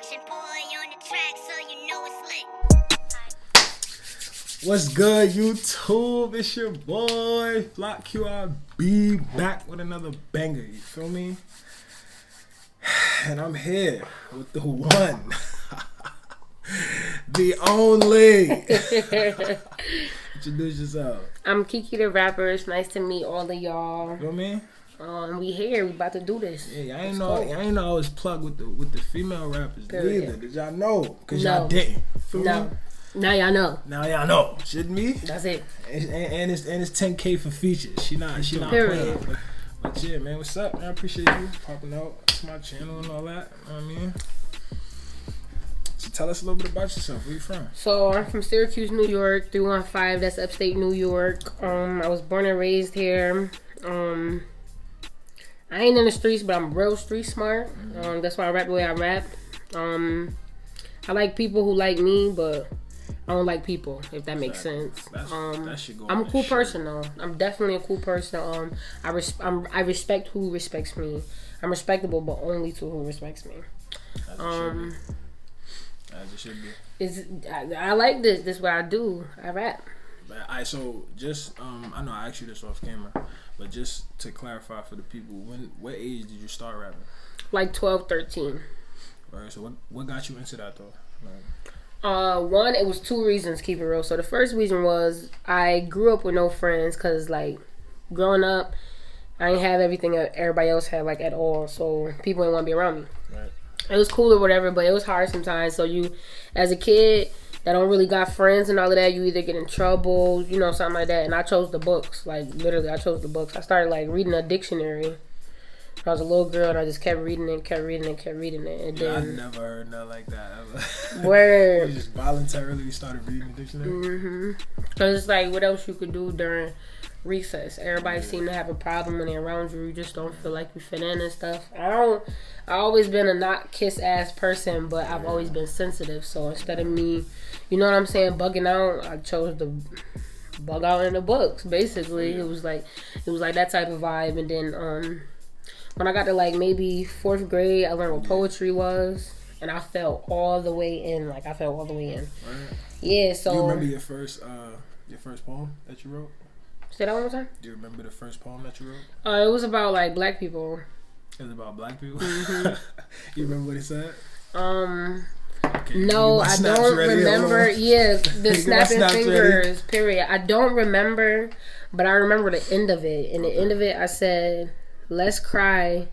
Konstruction boy on the track, so you know it's lit. What's good, YouTube? It's your boy Flock QRB back with another banger. You feel me? And I'm here with the one, the only. Introduce yourself. I'm Kiki the rapper. It's nice to meet all of y'all. You know what I mean? We here. We about to do this. Yeah, I ain't know I was plugged with the female rappers Period. neither. Did y'all know? Cause No. y'all didn't. Feel No. me? Now y'all know. Now y'all know. Shouldn't me? That's it. And it's 10K for features. She not Period. playing. But yeah, man, what's up? Man, I appreciate you popping out to my channel and all that. You know what I mean? So tell us a little bit about yourself. Where you from? So I'm from Syracuse, New York, 315. That's upstate New York. I was born and raised here. I ain't in the streets, but I'm real street smart. That's why I rap the way I rap. I like people who like me, but I don't like people, if that makes sense. That should go I'm on a cool the person though. I'm definitely a cool person. I respect who respects me. I'm respectable, but only to who respects me. As it should be. I like this. This is what I do. I rap. Alright, so just I know I asked you this off camera, but just to clarify for the people, what age did you start rapping? Like 12, 13. Alright, so what got you into that though? One, it was two reasons, keep it real. So the first reason was I grew up with no friends because, like, growing up, I didn't have everything that everybody else had, like, at all. So people didn't want to be around me. Right. It was cool or whatever, but it was hard sometimes. So you, as a kid that don't really got friends and all of that, you either get in trouble, you know, something like that. And I chose the books. Like, literally, I chose the books. I started, like, reading a dictionary. I was a little girl and I just kept reading it. And Yeah, I then, never heard nothing like that ever. word. You just voluntarily started reading the dictionary? Because it's like, what else you could do during recess? Everybody seem to have a problem when they're around you. You just don't feel like you fit in and stuff. I always been a not kiss ass person, but I've always been sensitive. So instead of me, you know what I'm saying, bugging out, I chose to bug out in the books. Basically, it was like that type of vibe. And then when I got to like maybe 4th grade, I learned what poetry was, and I fell all the way in. Like, I fell all the way in. Right. Yeah. So you remember your first poem that you wrote? Say that one more time. Do you remember the first poem that you wrote? It was about like black people. It was about black people. You remember what it said? Okay, No, I don't remember. Yeah, the snapping fingers. Ready? Period. I don't remember, but I remember the end of it. In the end of it, I said, "Let's cry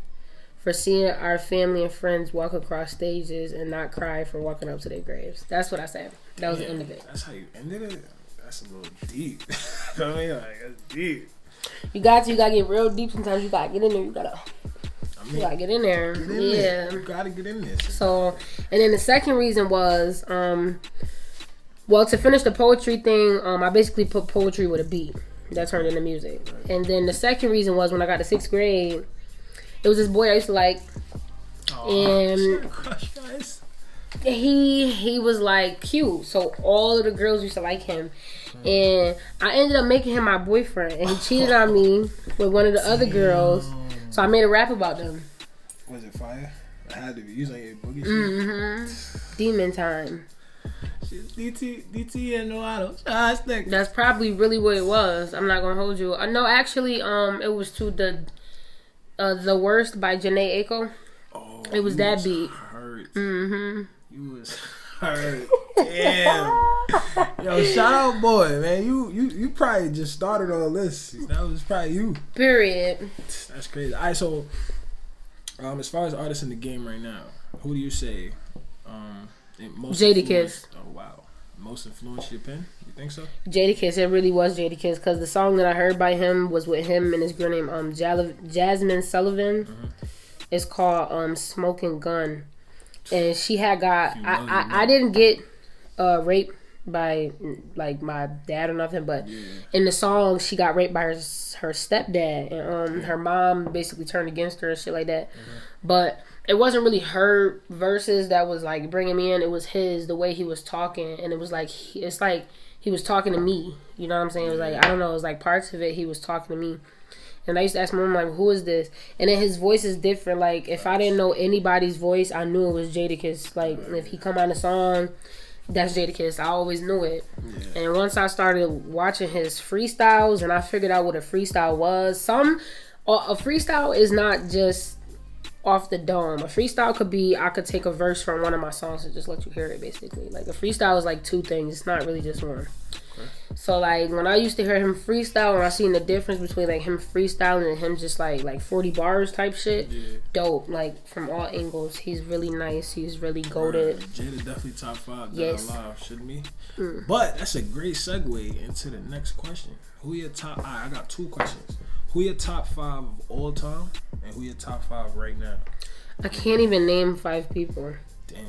for seeing our family and friends walk across stages, and not cry for walking up to their graves." That's what I said. That was the end of it. That's how you ended it. That's a little deep. I mean, like, that's deep. You gotta get real deep. Sometimes you gotta get in there. You gotta get in there. You gotta get in there. So, and then the second reason was, well, to finish the poetry thing, I basically put poetry with a beat that turned into music. And then the second reason was when I got to 6th grade, it was this boy I used to like, and he was like cute, so all of the girls used to like him, and I ended up making him my boyfriend, and he cheated on me with one of the other girls, so I made a rap about them. Was it fire? It had to be. You was on your boogie shit. Demon time. DT and no auto. That's probably really what it was. I'm not gonna hold you. No, actually, it was to the Worst by Janae Aiko. Oh, it was that beat. Hurt. You was hurt. Damn. Yo, shout out, boy, man. You probably just started all this. That was probably you. Period. That's crazy. All right, so as far as artists in the game right now, who do you say? Jadakiss. Oh wow, most influenced your pen? You think so? Jadakiss, it really was Jadakiss, because the song that I heard by him was with him and his girl named Jasmine Sullivan. It's called "Smoking Gun," and she had got. I didn't get raped by like my dad or nothing, but in the song she got raped by her stepdad, and her mom basically turned against her and shit like that. But it wasn't really her verses that was like bringing me in. It was the way he was talking, and it was like it's like he was talking to me. You know what I'm saying? It was like, I don't know. It was like parts of it he was talking to me, And I used to ask my mom, like, who is this? And then his voice is different. Like, if I didn't know anybody's voice, I knew it was Jadakiss. Like, if he come on a song, that's Jadakiss. I always knew it. Yeah. And once I started watching his freestyles and I figured out what a freestyle was, a freestyle is not just off the dome. A freestyle could be, I could take a verse from one of my songs and just let you hear it, basically. Like, a freestyle is like two things. It's not really just one. Okay. So, like, when I used to hear him freestyle, and I seen the difference between, like, him freestyling and him just, like 40 bars type shit, dope. Like, from all angles. He's really nice. He's really goated. Jada definitely top 5 that alive, shouldn't he? But that's a great segue into the next question. Who your top... I got 2 questions. Who your top 5 of all time, and who your top 5 right now? I can't even name 5 people. Damn.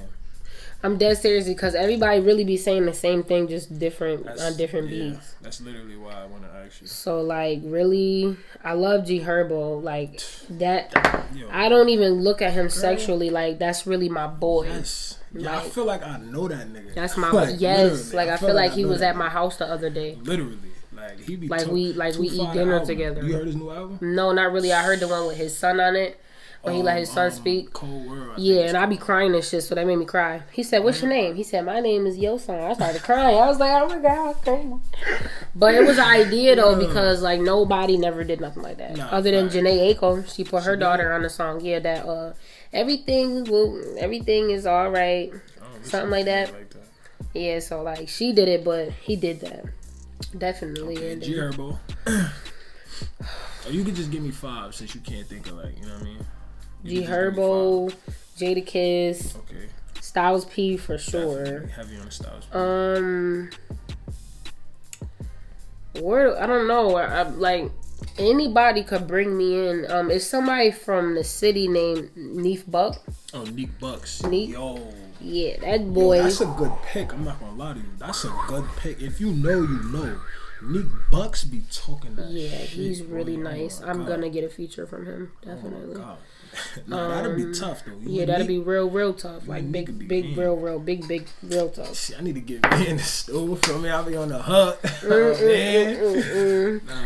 I'm dead serious because everybody really be saying the same thing, just different on different beats. That's literally why I want to ask you. So, like, really, I love G Herbo. Like, that, I don't even look at him sexually. Like, that's really my boy. Yes. Yeah, like, I feel like I know that nigga. That's my boy. Yes. Like, I feel like he was at my house the other day. Literally. Like, he be we eat dinner together. You heard his new album? No, not really. I heard the one with his son on it. When he let his son speak. Cold World. Yeah, and I be crying and shit, so that made me cry. He said, "What's your name?" He said, "My name is Yo Son." I started crying. I was like, "Oh my God." But it was an idea though, because like nobody never did nothing like that. Other than Janae Aiko. She put her daughter on the song. Yeah, that everything is all right. Something like that. Yeah, so like she did it, but he did that. Definitely. Okay, G Herbo. You could just give me 5 since you can't think of, like, you know what I mean? G Herbo, Jadakiss, okay, Styles P for sure. Definitely heavy on the Styles P. I don't know. Like anybody could bring me in. It's somebody from the city named Neef Buck. Oh, Neef Bucks. Neef. Yo. Yeah, that boy. Yo, that's a good pick. I'm not gonna lie to you. That's a good pick. If you know, you know. Neef Bucks be talking that shit. Yeah, he's really nice. I'm gonna get a feature from him. Definitely. Oh my God. That'd be tough though. That'd be real tough. Like big real tough. Shit, I need to get me in the stove. Feel me? I'll be on the hook.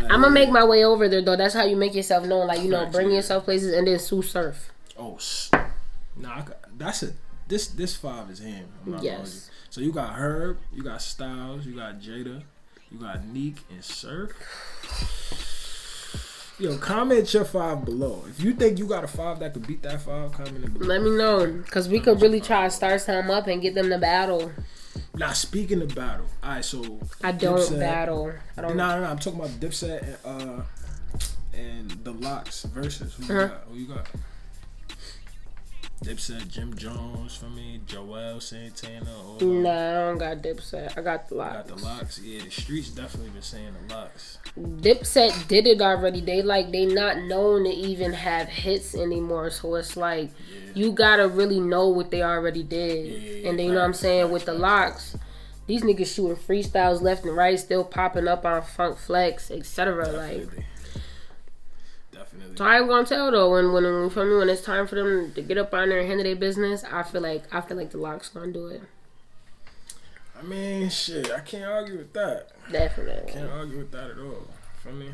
I'm gonna make my way over there though. That's how you make yourself known. Like, you know, bring yourself places and then sue surf. Oh, this 5 is him. Yes. So you got Herb, you got Styles, you got Jada, you got Neek and Surf. Yo, comment your 5 below. If you think you got a 5 that could beat that 5, comment it below. Let me know, because we could really try to start something up and get them to battle. Now, speaking of battle, alright, so I don't Dipset, battle. I don't. No, I'm talking about Dipset and the Locks versus. Who you got? Dipset, Jim Jones for me, Joel Santana. Nah, I don't got Dipset. I got the Locks. Got the Locks. Yeah, the streets definitely been saying the Locks. Dipset did it already. They not known to even have hits anymore. So it's like you gotta really know what they already did. And then, you know what I'm saying, with the Locks, these niggas shooting freestyles left and right, still popping up on Funk Flex, etc. Like. So I ain't gonna tell though when it's time for them to get up on there and handle their business, I feel like the Locks gonna do it. I mean, shit, I can't argue with that. Definitely. Can't argue with that at all. Feel me?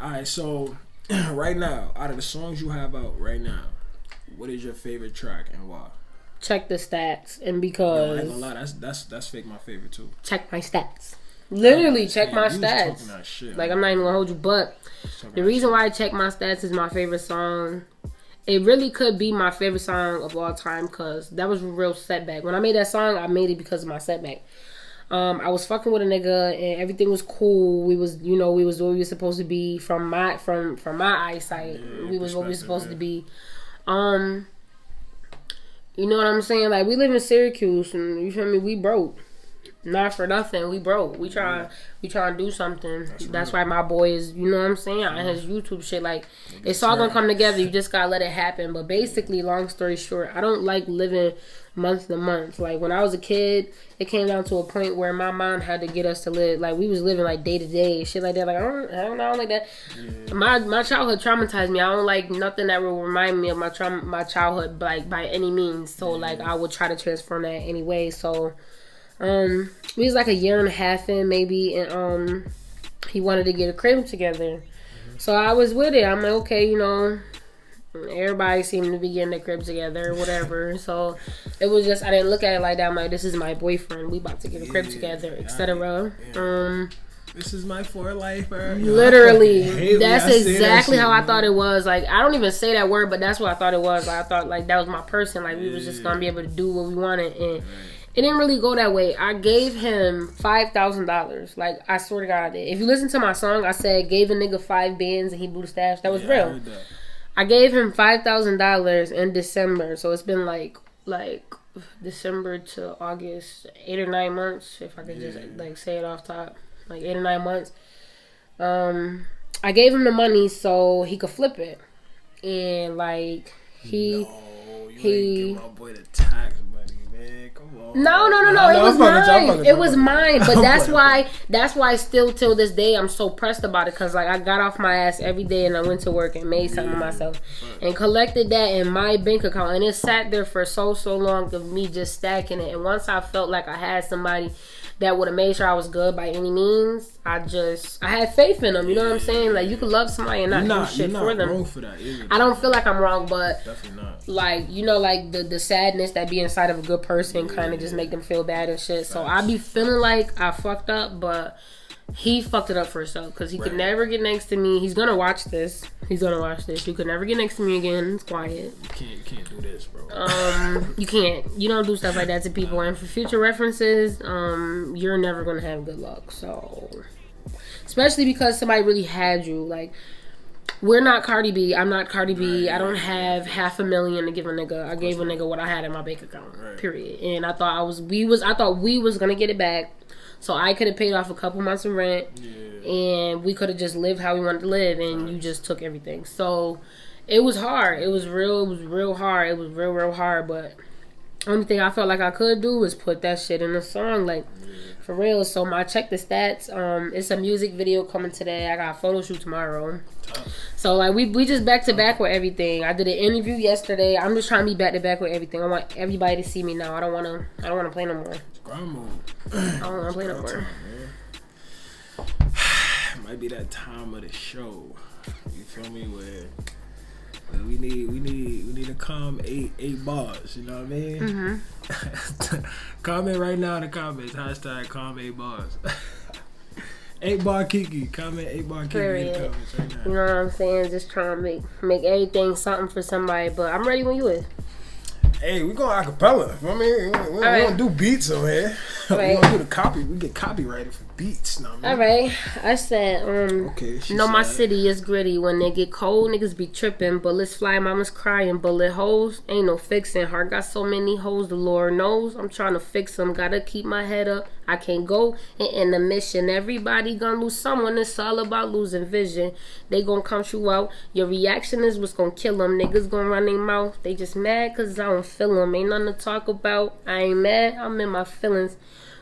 Alright, so right now, out of the songs you have out right now, what is your favorite track and why? Check the stats, and because no, I ain't gonna lie, that's fake my favorite too. Check my stats. Literally, check my stats. Shit, like, I'm not even gonna hold you, but the reason why I check my stats is my favorite song. It really could be my favorite song of all time, because that was a real setback. When I made that song, I made it because of my setback. I was fucking with a nigga and everything was cool. We was where we were supposed to be from my eyesight. We was what we were supposed to be. You know what I'm saying? Like, we live in Syracuse, and you feel me? We broke. Not for nothing. We broke. We try to do something. That's why my boy is, you know what I'm saying, on his YouTube shit. Like, it's all gonna come together. You just gotta let it happen. But basically, long story short, I don't like living month to month. Like, when I was a kid, it came down to a point where my mom had to get us to live. Like, we was living like day to day, shit like that. Like, I don't like that. Yeah. My childhood traumatized me. I don't like nothing that will remind me of my childhood, like, by any means. So like, I would try to transform that anyway. So. We was like a year and a half in maybe, and he wanted to get a crib together. So I was with it. I'm like, okay, you know, everybody seemed to be getting their crib together or whatever. So it was just, I didn't look at it like that. I'm like, this is my boyfriend. We about to get a crib together, etc. This is my for life. Literally, that's exactly how I thought it was. Like, I don't even say that word, but that's what I thought it was. Like, I thought like that was my person. Like, we was just gonna be able to do what we wanted, and it didn't really go that way. I gave him $5,000. Like, I swear to God, I did. If you listen to my song, I said gave a nigga 5 bands and he blew the stash. That was real. I gave him $5,000 in December, so it's been like December to August, 8 or 9 months. If I could just like say it off top, like 8 or 9 months. I gave him the money so he could flip it, and like he ain't give my boy the tax money, man. Come on. No. It was mine. It was mine. But that's why still till this day I'm so pressed about it, because like I got off my ass every day and I went to work and made something of myself and collected that in my bank account, and it sat there for so long of me just stacking it. And once I felt like I had somebody that would have made sure I was good by any means, I had faith in them. You know what I'm saying? Like, you could love somebody and not do shit for them. Wrong for that either, I don't feel like I'm wrong, but definitely not. Like, you know, like the sadness that be inside of a good person kind of just make them feel bad and shit. So I be feeling like I fucked up, but he fucked it up for himself, because he could never get next to me. He's gonna watch this. You could never get next to me again. It's quiet. You can't do this, bro. You can't. You don't do stuff like that to people. And for future references, you're never gonna have good luck. So, especially because somebody really had you. Like, we're not Cardi B. I'm not Cardi B. I don't have $500,000 to give a nigga. I gave a nigga what I had in my bank account. Period. And I thought we was gonna get it back. So I could have paid off a couple months of rent, and we could have just lived how we wanted to live, and you just took everything. So it was hard. It was real hard. It was real hard. But only thing I felt like I could do was put that shit in a song, like for real. So I checked the stats. It's a music video coming today. I got a photo shoot tomorrow. So like we just back to back with everything. I did an interview yesterday. I'm just trying to be back to back with everything. I want everybody to see me now. I don't want to play no more. I don't want to play no more. Might be that time of the show. You feel me? Where we need to calm eight bars. You know what I mean? Mm-hmm. Comment right now in the comments. # calm 8 bars. 8 bar Kiki. Comment 8 bar Kiki in the comments right now. You know what I'm saying? Just trying to make everything something for somebody. But I'm ready when you is. Hey, we going acapella. I mean, we don't do beats on here. We don't do the copy. We get copyrighted for beats. Know what I mean? All right. I said, my city is gritty. When they get cold, niggas be tripping. Bullets fly, mama's crying. Bullet holes, ain't no fixing. Heart got so many holes, the Lord knows. I'm trying to fix them. Gotta keep my head up. I can't go and end the mission. Everybody gonna lose someone. It's all about losing vision. They gonna count you out. Your reaction is what's gonna kill them. Niggas gonna run their mouth. They just mad cause I don't feel them. Ain't nothing to talk about. I ain't mad. I'm in my feelings.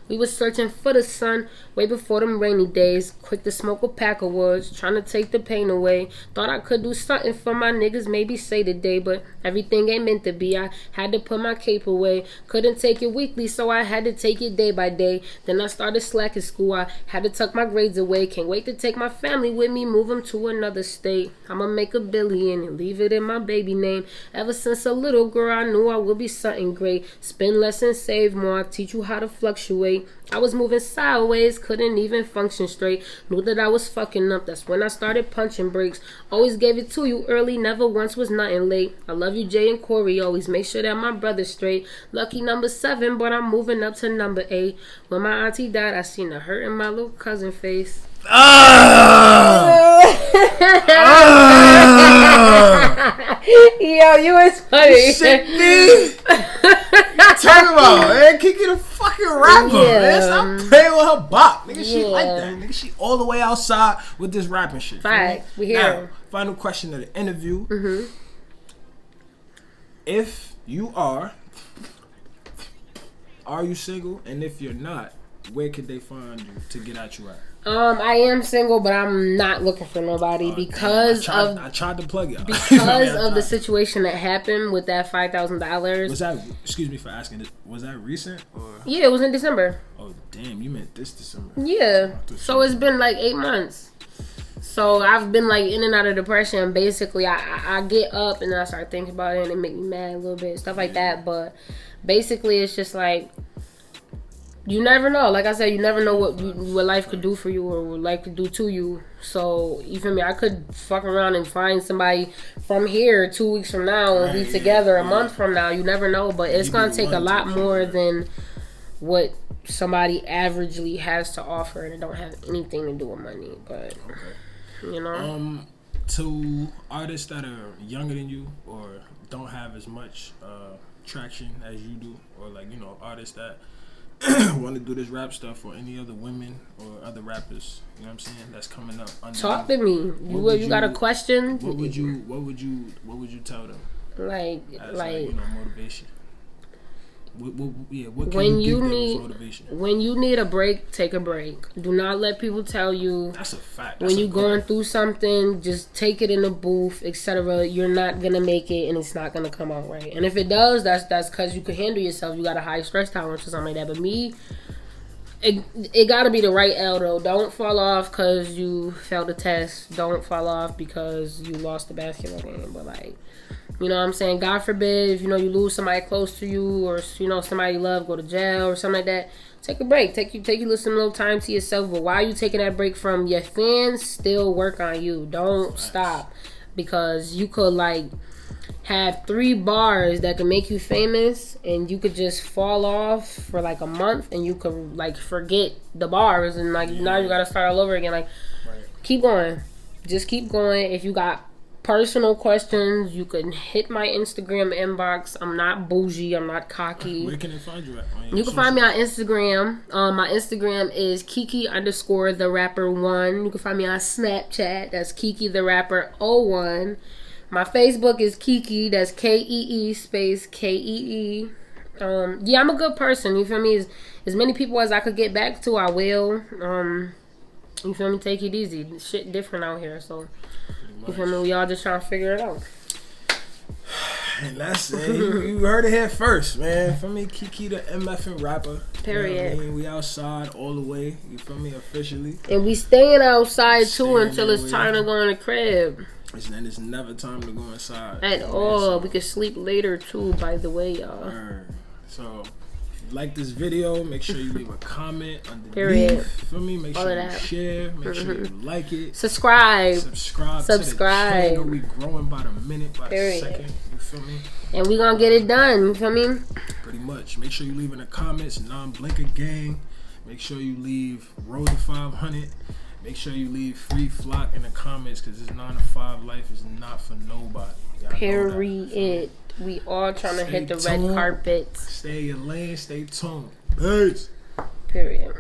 We was searching for the sun way before them rainy days. Quick to smoke a pack of woods, trying to take the pain away. Thought I could do something for my niggas, maybe say today, but everything ain't meant to be. I had to put my cape away. Couldn't take it weekly, so I had to take it day by day. Then I started slacking school. I had to tuck my grades away. Can't wait to take my family with me, move them to another state. I'ma make $1 billion and leave it in my baby name. Ever since a little girl, I knew I would be something great. Spend less and save more. I teach you how to fluctuate. I was moving sideways, couldn't even function straight. Knew that I was fucking up, that's when I started punching brakes. Always gave it to you early, never once was nothing late. I love you, Jay and Corey, always make sure that my brother's straight. Lucky number 7, but I'm moving up to number 8. When my auntie died, I seen the hurt in my little cousin face. Yo, you was funny. Shit, me. Talking about, man, Kiki the fucking rapper, man. Stop playing with her bop, nigga. She like that, nigga. She all the way outside with this rapping shit. Right, we here. Now, final question of the interview. Mm-hmm. If you are you single? And if you're not, where could they find you to get at you at? I am single, but I'm not looking for nobody because I tried to plug y'all. Because of the situation that happened with that $5,000. Was that, excuse me for asking, was that recent? Or? Yeah, it was in December. Oh, damn, you meant this December. Yeah. So it's been like 8 months. So I've been like in and out of depression. Basically, I get up and then I start thinking about it and it make me mad a little bit, stuff like that. But basically, it's just like you never know. Like I said, you never know what life could do for you or what life could do to you. So you feel me? I could fuck around and find somebody from here 2 weeks from now and be together a month from now. You never know. But it's gonna take a lot more than what somebody averagely has to offer, and it don't have anything to do with money. But you know, to artists that are younger than you or don't have as much traction as you do, or like artists that want to do this rap stuff, or any other women or other rappers, you know what I'm saying, that's coming up. Talk to me. You got a question? What would you tell them? Like motivation. What when you need a break, take a break. Do not let people tell you that's a fact. When you're going through something, just take it in the booth, etc. You're not gonna make it, and it's not gonna come out right. And if it does, that's because you can handle yourself. You got a high stress tolerance or something like that. But it got to be the right L though. Don't fall off because you failed a test. Don't fall off because you lost the basketball game. But like, you know what I'm saying? God forbid if you lose somebody close to you, or somebody you love, go to jail or something like that. Take a break. Take you listen a little time to yourself. But while you taking that break from your fans, still work on you. Don't stop, because you could like have 3 bars that can make you famous, and you could just fall off for like a month, and you could like forget the bars, and like now you gotta start all over again. Like, keep going. Just keep going. If you got personal questions, you can hit my Instagram inbox. I'm not bougie. I'm not cocky. Where can they find you at? You can find me on Instagram. My Instagram is Kiki_the_rapper1. You can find me on Snapchat. That's Kiki the Rapper 01. My Facebook is Kiki. That's KEE space KEE. I'm a good person. You feel me? As many people as I could get back to, I will. You feel me? Take it easy. Shit different out here, so. You feel me? We all just trying to figure it out. And that's it. You heard it here first, man. For me, Kiki the MFing rapper. Period. You know what I mean? We outside all the way. You feel me? Officially. And we staying outside too until it's time to go in the crib. And it's never time to go inside. At all. We can sleep later too, by the way, y'all. So, if you like this video, make sure you leave a comment underneath. Period. You feel me? Make sure you share. Make sure you like it. Subscribe to the channel. We growing by the minute, by the second. You feel me? And we gonna get it done. You feel me? Pretty much. Make sure you leave in the comments Non-Blinker Gang. Make sure you leave Road to 500. Make sure you leave Free Flock in the comments, because this 9 to 5 life is not for nobody. Period. We all trying to hit the red carpet. Stay in your lane. Stay tuned. Peace. Period.